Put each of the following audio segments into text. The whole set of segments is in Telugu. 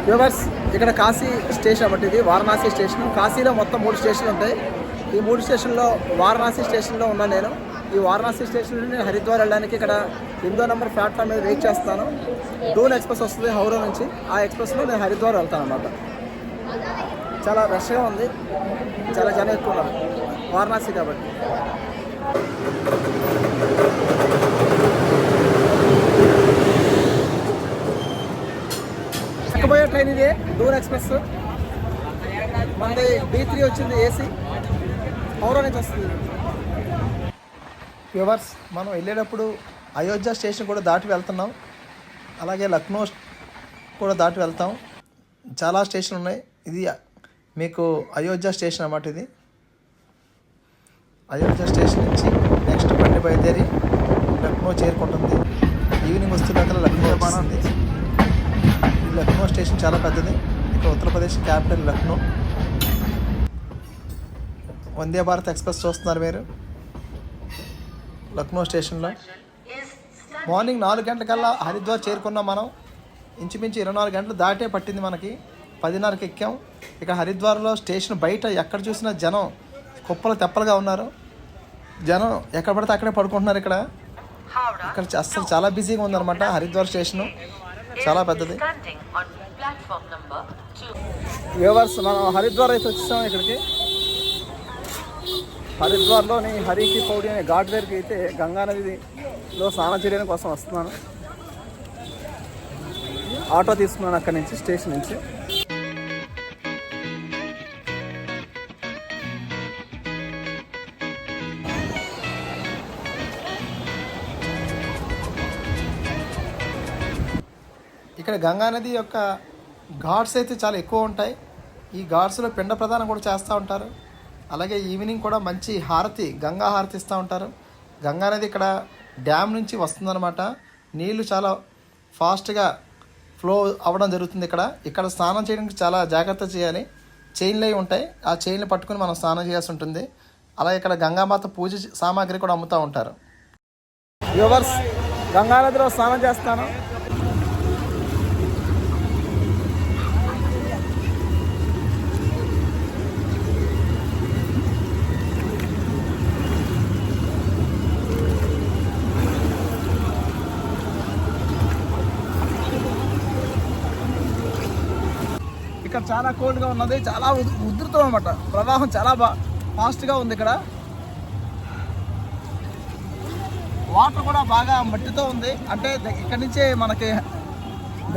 వ్యూవర్స్, ఇక్కడ కాశీ స్టేషన్ అన్నమాట. ఇది వారణాసి స్టేషన్. కాశీలో మొత్తం 3 స్టేషన్లు ఉంటాయి. ఈ 3 స్టేషన్లో వారణాసి స్టేషన్లో ఉన్నాను నేను. ఈ వారణాసి స్టేషన్ నుండి నేను హరిద్వార్ వెళ్ళడానికి ఇక్కడ 8వ నెంబర్ ప్లాట్ఫామ్ మీద వెయిట్ చేస్తాను. డూన్ ఎక్స్ప్రెస్ వస్తుంది హౌరా నుంచి. ఆ ఎక్స్ప్రెస్లో నేను హరిద్వార్ వెళ్తాను అన్నమాట. చాలా రష్గా ఉంది, చాలా జనం ఎక్కువ ఉన్నారు వారణాసి కాబట్టి. ఎక్కబోయే ట్రైన్ ఇది డూన్ ఎక్స్ప్రెస్. మనది B3 వచ్చింది, ఏసీ. హౌరా నుంచి వస్తుంది. వ్యూవర్స్, మనం వెళ్ళేటప్పుడు అయోధ్య స్టేషన్ కూడా దాటి వెళ్తున్నాం. అలాగే లక్నో కూడా దాటి వెళ్తాం. చాలా స్టేషన్లు ఉన్నాయి. ఇది మీకు అయోధ్య స్టేషన్ అన్నమాట. ఇది అయోధ్య స్టేషన్ నుంచి నెక్స్ట్ బండి బయలుదేరి లక్నో చేరుకుంటుంది. ఈవినింగ్ వస్తున్నక్కడ లక్నో వస్తుంది. ఈ లక్నో స్టేషన్ చాలా పెద్దది. ఇక్కడ ఉత్తరప్రదేశ్ క్యాపిటల్ లక్నో. వందే భారత్ ఎక్స్ప్రెస్ చూస్తున్నారు మీరు లక్నో స్టేషన్లో. మార్నింగ్ 4 గంటలకల్లా హరిద్వార్ చేరుకున్నాం మనం. ఇంచుమించు 24 గంటలు దాటే పట్టింది మనకి. 10:30కి ఎక్కాం. ఇక హరిద్వార్లో స్టేషన్ బయట ఎక్కడ చూసినా జనం కుప్పలు తెప్పలుగా ఉన్నారు. జనం ఎక్కడ పడితే అక్కడే పడుకుంటున్నారు. ఇక్కడ అస్సలు చాలా బిజీగా ఉందన్నమాట. హరిద్వార్ స్టేషను చాలా పెద్దది. వ్యూవర్స్, మనం హరిద్వార్ అయితే వచ్చేసాం. ఇక్కడికి హరిద్వార్లోని హరికి పౌడి అనే ఘాట్ దగ్గరికి అయితే గంగా నదిలో స్నానం చేయడం కోసం వస్తున్నాను. ఆటో తీసుకున్నాను అక్కడి నుంచి, స్టేషన్ నుంచి. ఇక్కడ గంగా నది యొక్క ఘాట్స్ అయితే చాలా ఎక్కువ ఉంటాయి. ఈ ఘాట్స్లో పిండ ప్రదానం కూడా చేస్తూ ఉంటారు. అలాగే ఈవినింగ్ కూడా మంచి హారతి, గంగా హారతి ఇస్తూ ఉంటారు. గంగా నది ఇక్కడ డ్యామ్ నుంచి వస్తుందన్నమాట. నీళ్లు చాలా ఫాస్ట్గా ఫ్లో అవ్వడం జరుగుతుంది. ఇక్కడ స్నానం చేయడానికి చాలా జాగ్రత్త చేయాలి. చైన్లు అవి ఉంటాయి. ఆ చైన్లు పట్టుకుని మనం స్నానం చేయాల్సి ఉంటుంది. అలాగే ఇక్కడ గంగామాత పూజ సామాగ్రి కూడా అమ్ముతూ ఉంటారు. వ్యూవర్స్, గంగా నదిలో స్నానం చేస్తాను. ఇక్కడ చాలా కోల్డ్గా ఉన్నది, చాలా ఉధృతం అన్నమాట. ప్రవాహం చాలా ఫాస్ట్గా ఉంది. ఇక్కడ వాటర్ కూడా బాగా మట్టితో ఉంది. అంటే ఇక్కడి నుంచే మనకి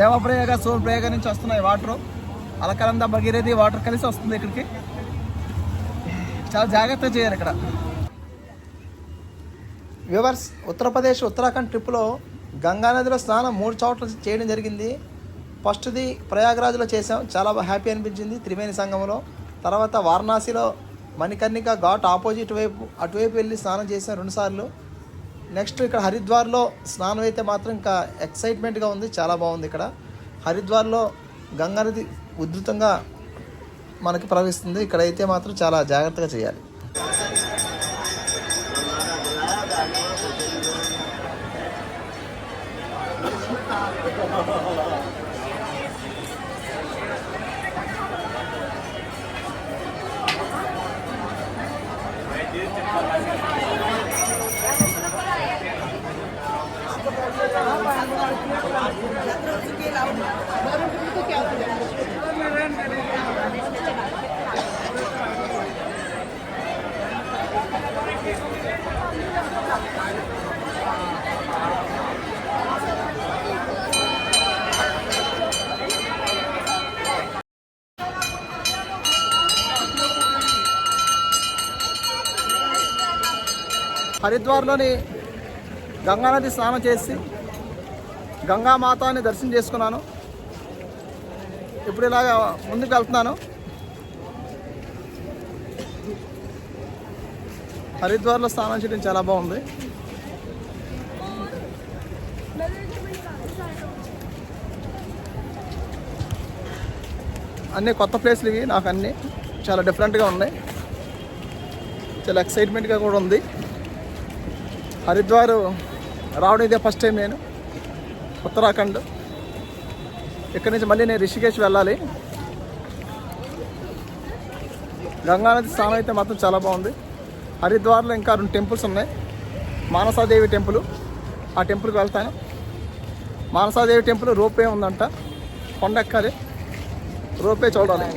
దేవప్రయాగ, సోల్ప్రయాగ నుంచి వస్తున్నాయి వాటర్. అలకనంద, భగీరథి వాటర్ కలిసి వస్తుంది ఇక్కడికి. చాలా జాగ్రత్త చేయాలి ఇక్కడ. వ్యూవర్స్, ఉత్తరప్రదేశ్ ఉత్తరాఖండ్ ట్రిప్లో గంగానదిలో స్నానం 3 చోట్ల చేయడం జరిగింది. ఫస్ట్ది ప్రయాగ్రాజ్లో చేసాం, చాలా హ్యాపీ అనిపించింది త్రివేణి సంగమంలో. తర్వాత వారణాసిలో మణికర్ణిక ఘాట్ ఆపోజిట్ వైపు అటువైపు వెళ్ళి స్నానం చేసాం 2 సార్లు. నెక్స్ట్ ఇక్కడ హరిద్వార్లో స్నానం అయితే మాత్రం ఇంకా ఎక్సైట్మెంట్గా ఉంది, చాలా బాగుంది. ఇక్కడ హరిద్వార్లో గంగా నది ఉధృతంగా మనకి ప్రవహిస్తుంది. ఇక్కడైతే మాత్రం చాలా జాగ్రత్తగా చేయాలి. హరిద్వార్లోని గంగానది స్నానం చేసి గంగామాతని దర్శనం చేసుకున్నాను. ఇప్పుడు ఇలాగ ముందుకు వెళ్తున్నాను. హరిద్వార్లో స్నానం చేయడం చాలా బాగుంది. అన్నీ కొత్త ప్లేస్లు ఇవి. నాకు అన్నీ చాలా డిఫరెంట్గా ఉన్నాయి. చాలా ఎక్సైట్మెంట్గా కూడా ఉంది. హరిద్వార్ రావడం ఇదే ఫస్ట్ టైం నేను ఉత్తరాఖండ్. ఇక్కడి నుంచి మళ్ళీ నేను రిషికేశ్ వెళ్ళాలి. గంగానది స్నానం అయితే మాత్రం చాలా బాగుంది. హరిద్వార్లో ఇంకా 2 టెంపుల్స్ ఉన్నాయి. మానసాదేవి టెంపుల్, ఆ టెంపుల్కి వెళ్తాను. మానసాదేవి టెంపుల్ రోప్వే ఉందంట, కొండ ఎక్కాలి, రోప్వే చూడాలి.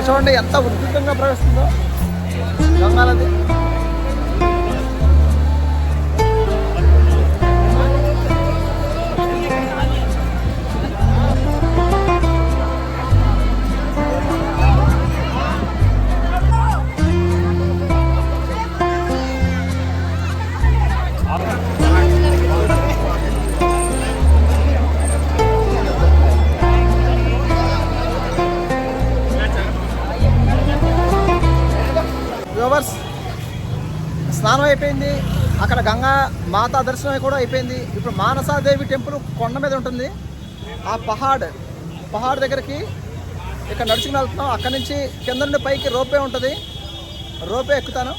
చూడండి ఎంత ఉధృతంగా ప్రవేశిస్తుందో గంగానది. స్నానం అయిపోయింది, అక్కడ గంగా మాతా దర్శనం కూడా అయిపోయింది. ఇప్పుడు మానసాదేవి టెంపుల్ కొండ మీద ఉంటుంది. ఆ పహాడ్ దగ్గరికి ఇక్కడ నడుచుకుని వెళ్తున్నాం. అక్కడి నుంచి కింద నుండి పైకి రోపే ఉంటుంది, రోపే ఎక్కుతాను.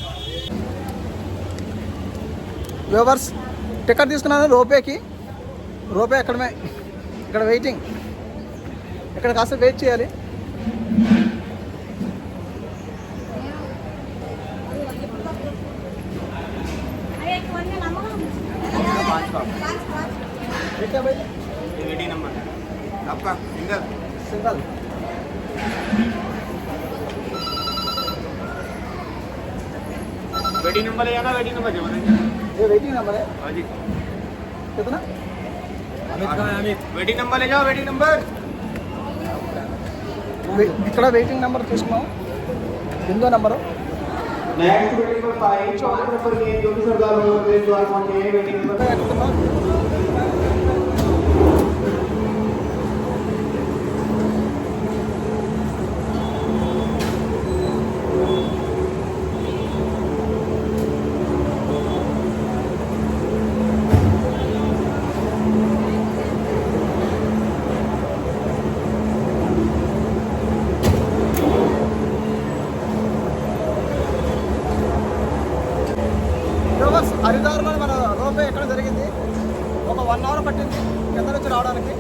వ్యూవర్స్ టికెట్ తీసుకున్నాను రోపేకి. రోపే ఎక్కడమే, ఇక్కడ వెయిటింగ్, ఇక్కడ కాస్త వెయిట్ చేయాలి. वेटिंग नंबर आपका सिंगल वेटिंग नंबर है ना? वेटिंग नंबर जमा ये वेटिंग नंबर है। हाँ जी कितना? अमित का है अमित। वेटिंग नंबर ले जाओ, वेटिंग नंबर ఇక్కడ వెయిటింగ్ నెంబర్ తీసుకున్నాం, 8వ నెంబరు. नेक्स्ट वेटिंग नंबर 5 चौथे नंबर के जो भी सरदार हो वे द्वार पहुंचे हैं। वेटिंग नंबर హరిద్వార్లో మన రోపే ఎక్కడ జరిగింది. ఒక 1 అవర్ పట్టింది కింద నుంచి రావడానికి.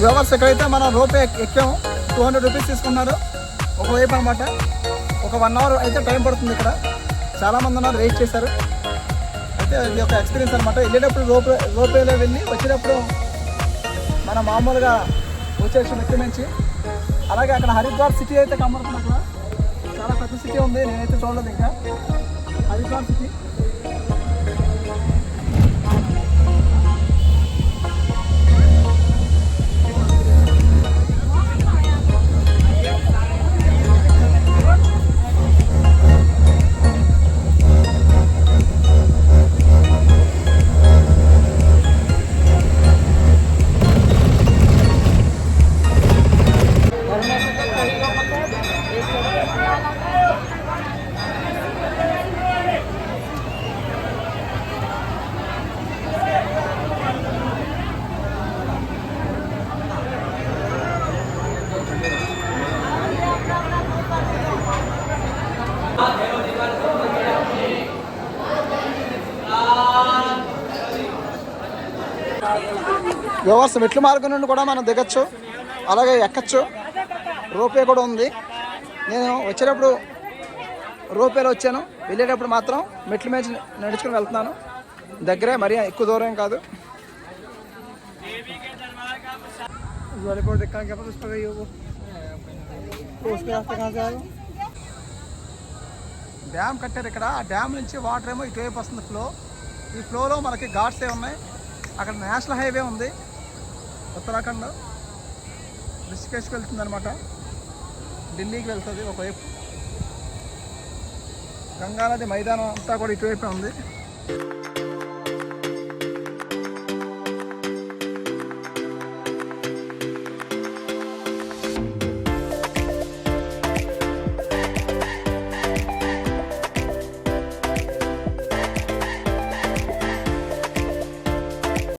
వ్యూవర్స్ ఎక్కడైతే మనం రోపే ఎక్కాము, 200 రూపీస్ తీసుకున్నారు ఒకవైపు అనమాట. ఒక 1 అవర్ అయితే టైం పడుతుంది. ఇక్కడ చాలామంది ఉన్నారు, వెయిట్ చేశారు. అయితే ఇది ఒక ఎక్స్పీరియన్స్ అనమాట. వెళ్ళేటప్పుడు రోపేలో వెళ్ళి వచ్చేటప్పుడు మనం మామూలుగా వచ్చేసి మెట్టు నుంచి. అలాగే అక్కడ హరిద్వార్ సిటీ అయితే కనబడుతుంది. అక్కడ చాలా పెద్ద సిటీ ఉంది, నేనైతే చూడలేదు ఇంకా హరిద్వార్ సిటీ. వ్యూవర్స్ మెట్ల మార్గం నుండి కూడా మనం దిగచ్చు, అలాగే ఎక్కచ్చు. రోపే కూడా ఉంది. నేను వచ్చేటప్పుడు రోపేలో వచ్చాను, వెళ్ళేటప్పుడు మాత్రం మెట్ల మీద నడుచుకుని వెళ్తున్నాను. దగ్గరే, మరీ ఎక్కువ దూరం కాదు. డ్యామ్ కట్టారు ఇక్కడ. ఆ డ్యామ్ నుంచి వాటర్ ఏమో ఇటువైపు వస్తుంది ఫ్లో. ఈ ఫ్లోలో మనకి ఘాట్స్ ఏ ఉన్నాయి. అక్కడ నేషనల్ హైవే ఉంది, ఉత్తరాఖండ్ రిషికేష్కి వెళ్తుంది అనమాట. ఢిల్లీకి వెళ్తుంది ఒకవైపు. గంగానది మైదానం అంతా కూడా ఇటువైపే ఉంది.